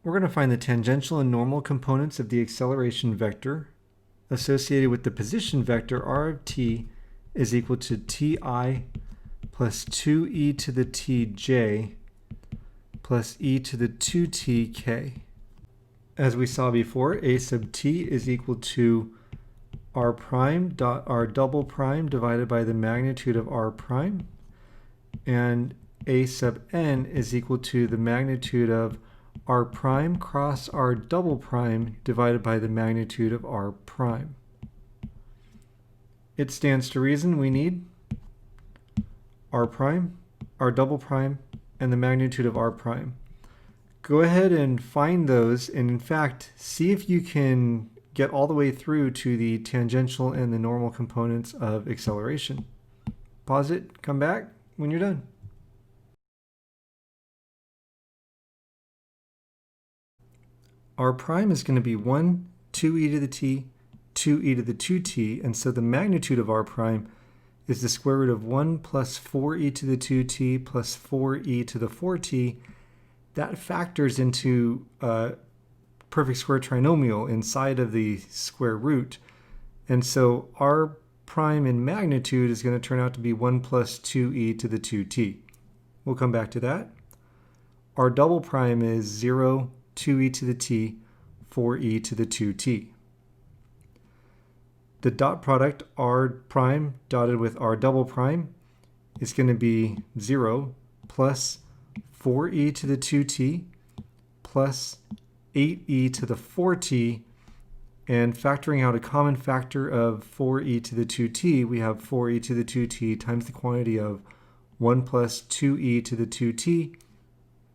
We're going to find the tangential and normal components of the acceleration vector associated with the position vector r of t is equal to ti plus 2e to the tj plus e to the 2tk. As we saw before, a sub t is equal to r prime dot r double prime divided by the magnitude of r prime, and a sub n is equal to the magnitude of r prime cross r double prime divided by the magnitude of r prime. It stands to reason we need r prime, r double prime, and the magnitude of r prime. Go ahead and find those, and in fact, see if you can get all the way through to the tangential and the normal components of acceleration. Pause it, come back when you're done. R prime is going to be 1, 2e to the t, 2e to the 2t, and so the magnitude of r prime is the square root of 1 plus 4e to the 2t plus 4e to the 4t. That factors into a perfect square trinomial inside of the square root. And so r prime in magnitude is going to turn out to be 1 plus 2e to the 2t. We'll come back to that. R double prime is 0, 2e to the t, 4e to the 2t. The dot product r prime dotted with r double prime is going to be 0 plus 4e to the 2t plus 8e to the 4t, and factoring out a common factor of 4e to the 2t, we have 4e to the 2t times the quantity of 1 plus 2e to the 2t,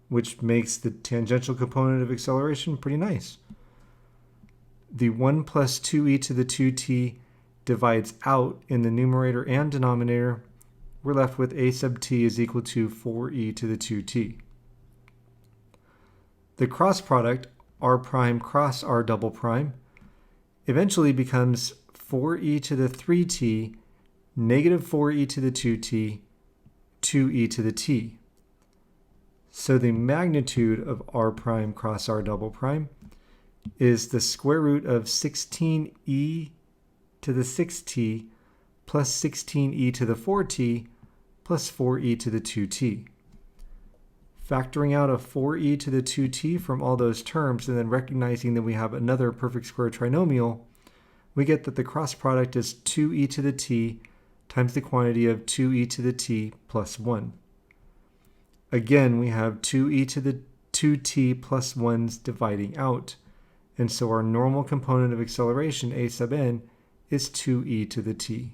which makes the tangential component of acceleration pretty nice. The 1 plus 2e to the 2t divides out in the numerator and denominator. We're left with a sub t is equal to 4e to the 2t. The cross product, r prime cross r double prime, eventually becomes 4e to the 3t, negative 4e to the 2t, 2e to the t. So the magnitude of r prime cross r double prime is the square root of 16e to the 6t plus 16e to the 4t plus 4e to the 2t. Factoring out a 4e to the 2t from all those terms and then recognizing that we have another perfect square trinomial, we get that the cross product is 2e to the t times the quantity of 2e to the t plus 1. Again, we have 2e to the 2t plus 1's dividing out, and so our normal component of acceleration, a sub n, is 2e to the t.